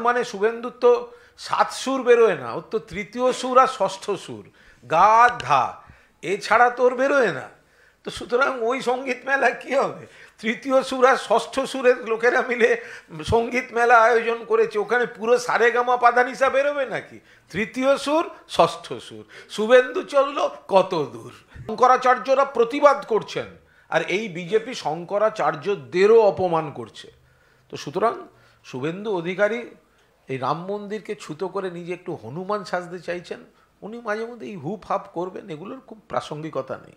মানে শুভেন্দুর তো 7 সুর বেরোয় না, ওর তো তৃতীয় সুর আর ষষ্ঠ সুর, গা ধা, এছাড়া তোর বেরোয় না। তো সুতরাং ওই সঙ্গীত মেলা কি হবে? তৃতীয় সুর আর ষষ্ঠ সুরের লোকেরা মিলে সঙ্গীত মেলা আয়োজন করেছে, ওখানে পুরো সারেগামা পাধানিসা বেরোবে নাকি? তৃতীয় সুর ষষ্ঠ সুর, শুভেন্দু চলল কত দূর। শঙ্করাচার্যরা প্রতিবাদ করছেন, আর এই বিজেপি শঙ্করাচার্যদেরও অপমান করছে। তো সুতরাং শুভেন্দু অধিকারী এই রাম মন্দিরকে ছুতো করে নিজে একটু হনুমান সাজতে চাইছেন, উনি মাঝে মধ্যে এই হুপ হাপ করবেন, এগুলোর খুব প্রাসঙ্গিকতা নেই।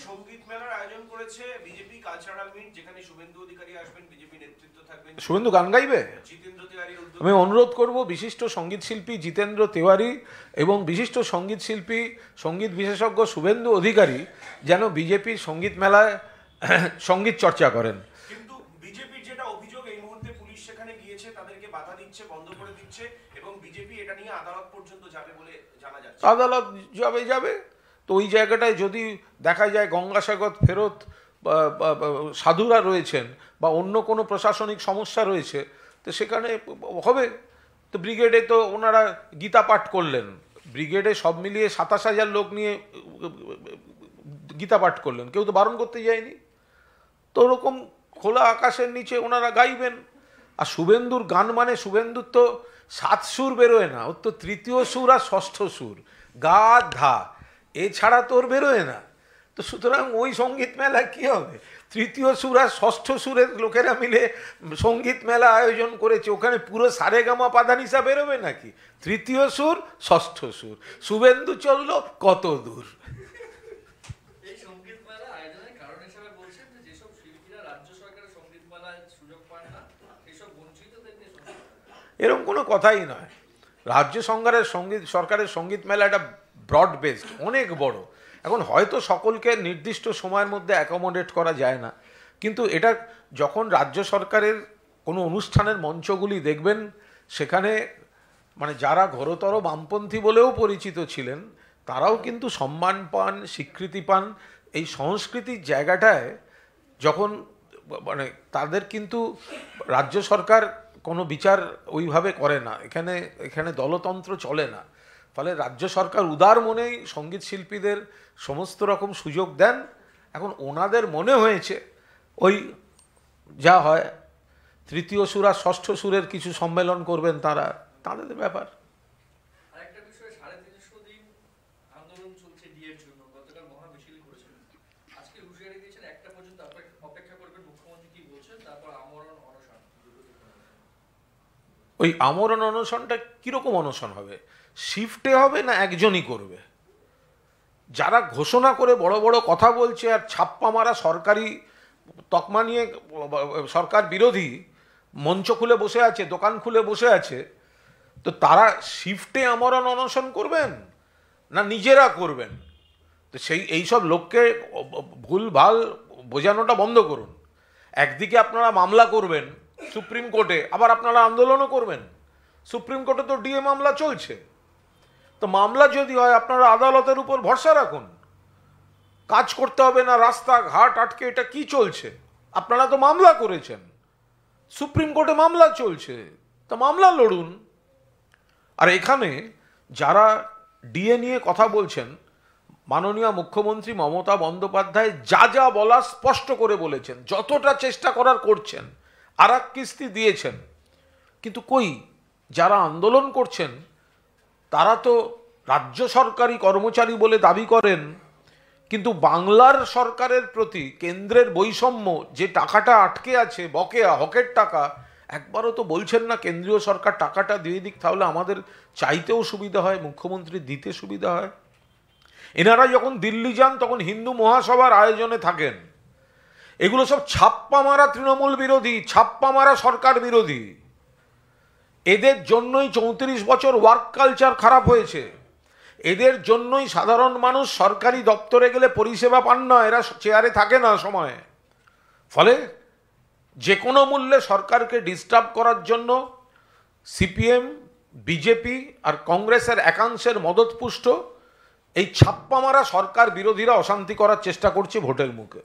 সঙ্গীত মেলার আয়োজন করেছে বিজেপি কালচারাল মিট, যেখানে শুভেন্দু অধিকারী আসবেন, বিজেপি নেতৃত্ব থাকবেন। শুভেন্দু গান গাইবে? জিতেন্দ্র তিওয়ারি। আমি অনুরোধ করব বিশিষ্ট সঙ্গীত শিল্পী জিতেন্দ্র তিওয়ারি এবং বিশিষ্ট সঙ্গীত শিল্পী সঙ্গীত বিশেষজ্ঞ শুভেন্দু অধিকারী যেন বিজেপির সঙ্গীত মেলায় সঙ্গীত চর্চা করেন। কিন্তু বিজেপির যেটা অভিযোগ, এই মুহূর্তে পুলিশ সেখানে গিয়েছে, তাদেরকে বাধা দিচ্ছে, বন্ধ করে দিচ্ছে, এবং বিজেপি এটা নিয়ে আদালত পর্যন্ত যাবে বলে জানা যাচ্ছে। আদালত যাবে। তো ওই জায়গাটায় যদি দেখা যায় গঙ্গাসাগর ফেরত সাধুরা রয়েছেন বা অন্য কোনো প্রশাসনিক সমস্যা রয়েছে, তো সেখানে হবে। তো ব্রিগেডে তো ওনারা গীতা পাঠ করলেন, ব্রিগেডে সব মিলিয়ে 27,000 লোক নিয়ে গীতা পাঠ করলেন, কেউ তো বারণ করতে যায়নি। তো ওরকম খোলা আকাশের নিচে ওনারা গাইবেন। আর শুভেন্দুর গান মানে শুভেন্দুর তো 7 সুর বেরোয় না, ওর তো তৃতীয় সুর আর ষষ্ঠ সুর, গা ধা, এছাড়া তোর বেরোয় না। তো সুতরাং ওই সঙ্গীত মেলা কি হবে? তৃতীয় সুর আর ষষ্ঠ সুরের লোকেরা মিলে সঙ্গীত মেলা আয়োজন করেছে, ওখানে পুরো সারেগামা পাধানিসা বেরোবে নাকি? তৃতীয় সুর ষষ্ঠ সুর, শুভেন্দু চলল কত দূর। এরকম কোনো কথাই নয়। রাজ্য সরকারের সঙ্গীত মেলা একটা ব্রড বেসড, অনেক বড়। এখন হয়তো সকলকে নির্দিষ্ট সময়ের মধ্যে অ্যাকোমোডেট করা যায় না, কিন্তু এটা যখন রাজ্য সরকারের কোনো অনুষ্ঠানের মঞ্চগুলি দেখবেন, সেখানে মানে যারা ঘোরতর বামপন্থী বলেও পরিচিত ছিলেন, তারাও কিন্তু সম্মান পান, স্বীকৃতি পান। এই সংস্কৃতির জায়গাটায় যখন মানে তাদের কিন্তু রাজ্য সরকার কোনো বিচার ওইভাবে করে না, এখানে দলতন্ত্র চলে না। ফলে রাজ্য সরকার উদার মনেই সঙ্গীত শিল্পীদের সমস্ত রকম সুযোগ দেন। এখন ওনাদের মনে হয়েছে ওই যা হয় তৃতীয় সুর আর ষষ্ঠ সুরের কিছু সম্মেলন করবেন তারা, তাদের ব্যাপার। ওই আমরণ অনশনটা কীরকম অনশন হবে? শিফটে হবে না একজনই করবে? যারা ঘোষণা করে বড় বড় কথা বলছে আর ছাপ্পা মারা সরকারি তকমা নিয়ে সরকার বিরোধী মঞ্চ খুলে বসে আছে, দোকান খুলে বসে আছে, তো তারা শিফটে আমরণ অনশন করবেন না নিজেরা করবেন? তো এইসব লোককে ভুল ভাল বোঝানোটা বন্ধ করুন। একদিকে আপনারা মামলা করবেন সুপ্রিম কোর্টে, আবার আপনারা আন্দোলনও করবেন। সুপ্রিম কোর্টে তো ডিএ মামলা চলছে, তো মামলা যদি হয় আপনারা আদালতের উপর ভরসা রাখুন। কাজ করতে হবে না, রাস্তাঘাট আটকে, এটা কি চলছে? আপনারা তো মামলা করেছেন, সুপ্রিম কোর্টে মামলা চলছে, তো মামলা লড়ুন। আর এখানে যারা ডিএ নিয়ে কথা বলছেন, মাননীয় মুখ্যমন্ত্রী মমতা বন্দ্যোপাধ্যায় যা যা বলা স্পষ্ট করে বলেছেন, যতটা চেষ্টা করার করছেন, আর এক কিস্তি দিয়েছেন। কিন্তু কই যারা আন্দোলন করছেন তারা তো রাজ্য সরকারি কর্মচারী বলে দাবি করেন, কিন্তু বাংলার সরকারের প্রতি কেন্দ্রের বৈষম্য, যে টাকাটা আটকে আছে বকেয়া হকের টাকা, একবারও তো বলছেন না কেন্দ্রীয় সরকার টাকাটা দিয়ে দিক, তাহলে আমাদের চাইতেও সুবিধা হয়, মুখ্যমন্ত্রী দিতে সুবিধা হয়। এনারা যখন দিল্লি যান তখন হিন্দু মহাসভার আয়োজনে থাকেন। এগুলো সব ছাপ্পা মারা তৃণমূল বিরোধী, ছাপ্পা মারা সরকার বিরোধী। এদের জন্যই 34 বছর ওয়ার্ক কালচার খারাপ হয়েছে। এদের জন্যই সাধারণ মানুষ সরকারি দপ্তরে গেলে পরিষেবা পান না, এরা চেয়ারে থাকে না সময়ে। ফলে যে কোনো মূল্যে সরকারকে ডিস্টার্ব করার জন্য সিপিএম, বিজেপি আর কংগ্রেসের একাংশের মদতপুষ্ট এই ছাপ্পা মারা সরকার বিরোধীরা অশান্তি করার চেষ্টা করছে ভোটের মুখে।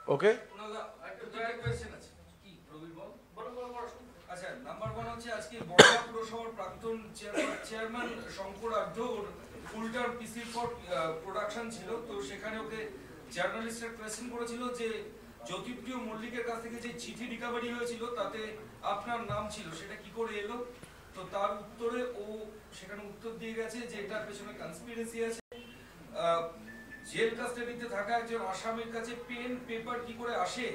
ওকে, প্রাক্তন চেয়ারম্যান শঙ্কর আঢ্যর ফুলটার পিসি ফর প্রোডাকশন ছিল, তো সেখানে ওকে জার্নালিস্টরা কোয়েশ্চেন করেছিল যে জ্যোতিপ্রিয় মল্লিকের কাছ থেকে যে চিঠি রিকভারি হয়েছিল তাতে আপনার নাম ছিল, সেটা কি করে এলো? তো তার উত্তরে ও সেখানে উত্তর দিয়ে গেছে যে এটার পেছনে কনস্পিরেসি আছে। জেল কাস্টাডিতে থাকা একজন আসামির কাছে পেন পেপার কি করে আসে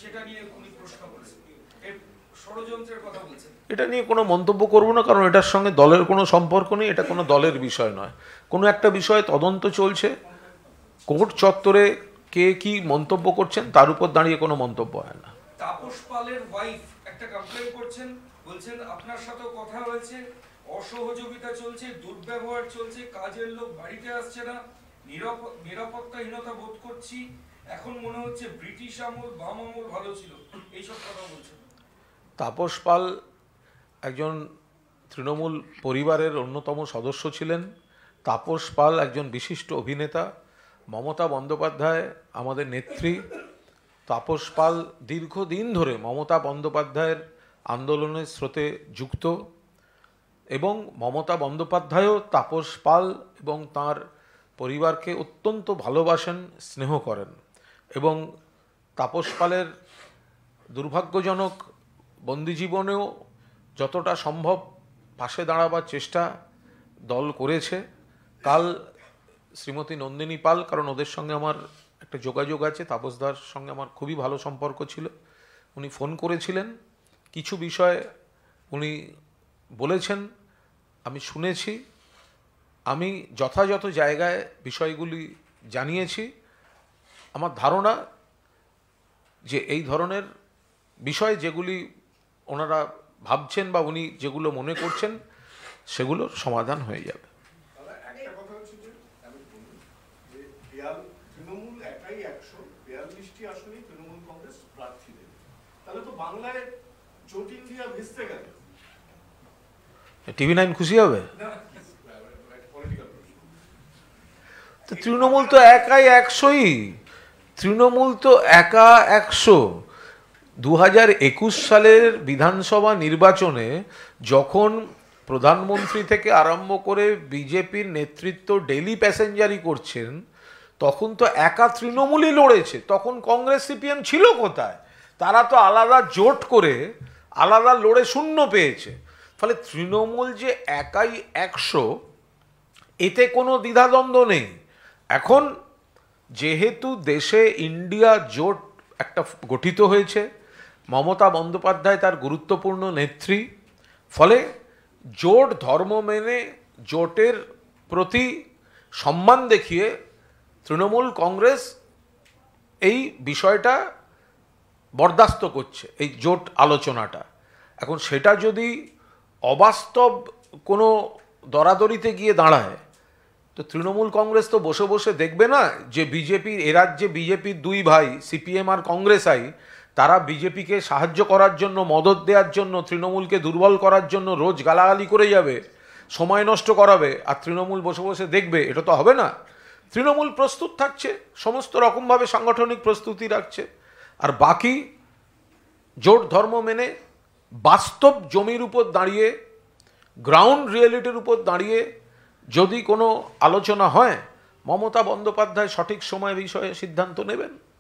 সেটা নিয়ে উনি প্রশ্ন করেছেন, এর ষড়যন্ত্রের কথা বলছেন। এটা নিয়ে কোনো মন্তব্য করব না, কারণ এটার সঙ্গে দলের কোনো সম্পর্ক নেই, এটা কোনো দলের বিষয় নয়। কোনো একটা বিষয়ে তদন্ত চলছে, কোর্ট চত্বরে কে কি মন্তব্য করছেন তার উপর দাঁড়িয়ে কোনো মন্তব্য হয় না। তাপস পালের ওয়াইফ একটা কমপ্লেইন করছেন, বলছেন আপনার সাথেও কথা হয়েছে, অসহযোগিতা চলছে, দুর্ব্যবহার চলছে, কাজের লোক বাড়িতে আসছে না, নিরাপত্তাহীনতা বোধ করছি, এখন মনে হচ্ছে ব্রিটিশ আমল বাম আমল ভালো ছিল, এইসব কথা বলছেন। তাপস পাল একজন তৃণমূল পরিবারের অন্যতম সদস্য ছিলেন। তাপস পাল একজন বিশিষ্ট অভিনেতা। মমতা বন্দ্যোপাধ্যায় আমাদের নেত্রী। তাপস পাল দীর্ঘদিন ধরে মমতা বন্দ্যোপাধ্যায়ের আন্দোলনের স্রোতে যুক্ত, এবং মমতা বন্দ্যোপাধ্যায়ও তাপস পাল এবং তার পরিবারকে অত্যন্ত ভালোবাসেন, স্নেহ করেন। এবং তাপস পালের দুর্ভাগ্যজনক বন্দিজীবনেও যতটা সম্ভব পাশে দাঁড়াবার চেষ্টা দল করেছে। কাল শ্রীমতী নন্দিনী পাল, কারণ ওদের সঙ্গে আমার একটা যোগাযোগ আছে, তাপসদার সঙ্গে আমার খুবই ভালো সম্পর্ক ছিল, উনি ফোন করেছিলেন, কিছু বিষয় উনি বলেছেন, আমি শুনেছি, আমি যথাযথ জায়গায় বিষয়গুলি জানিয়েছি। আমার ধারণা যে এই ধরনের বিষয় যেগুলি ওনারা ভাবছেন বা উনি যেগুলো মনে করছেন সেগুলোর সমাধান হয়ে যাবে। একটা কথা হচ্ছে যে আমি বলি যে তৃণমূল একাই 142টি আসনে তৃণমূল কংগ্রেস প্রার্থী দেবে, তাহলে তো বাংলায় জোট ইন্ডিয়া ভিজতে গেল। TV9 খুশি হবে? তো তৃণমূল তো একাই 100ই, তৃণমূল তো একা 100। 2021 সালের বিধানসভা নির্বাচনে যখন প্রধানমন্ত্রী থেকে আরম্ভ করে বিজেপির নেতৃত্ব ডেলি প্যাসেঞ্জারি করছেন, তখন তো একা তৃণমূলই লড়েছে। তখন কংগ্রেস সিপিএম ছিল কোথায়? তারা তো আলাদা জোট করে আলাদা লড়ে শূন্য পেয়েছে। ফলে তৃণমূল যে একাই 100, এতে কোনো দ্বিধাদ্বন্দ্ব নেই। এখন যেহেতু দেশে ইন্ডিয়া জোট একটা গঠিত হয়েছে, মমতা বন্দ্যোপাধ্যায় তার গুরুত্বপূর্ণ নেত্রী, ফলে জোট ধর্ম মেনে জোটের প্রতি সম্মান দেখিয়ে তৃণমূল কংগ্রেস এই বিষয়টা বরদাস্ত করছে, এই জোট আলোচনাটা। এখন সেটা যদি অবাস্তব কোনো দরাদরিতে গিয়ে দাঁড়ায়, তো তৃণমূল কংগ্রেস তো বসে বসে দেখবে না যে বিজেপির এরাজ্যে বিজেপির দুই ভাই সিপিএম আর কংগ্রেসই, তারা বিজেপিকে সাহায্য করার জন্য, মদত দেওয়ার জন্য, তৃণমূলকে দুর্বল করার জন্য রোজ গালাগালি করে যাবে, সময় নষ্ট করাবে, আর তৃণমূল বসে বসে দেখবে। এটা তো হবে না। তৃণমূল প্রস্তুত থাকছে, সমস্ত রকমভাবে সাংগঠনিক প্রস্তুতি রাখছে, আর বাকি জোট ধর্ম মেনে বাস্তব জমির উপর দাঁড়িয়ে, গ্রাউন্ড রিয়েলিটির উপর দাঁড়িয়ে যদি কোনো আলোচনা হয়, মমতা বন্দ্যোপাধ্যায় সঠিক সময় বিষয়ে সিদ্ধান্ত নেবেন।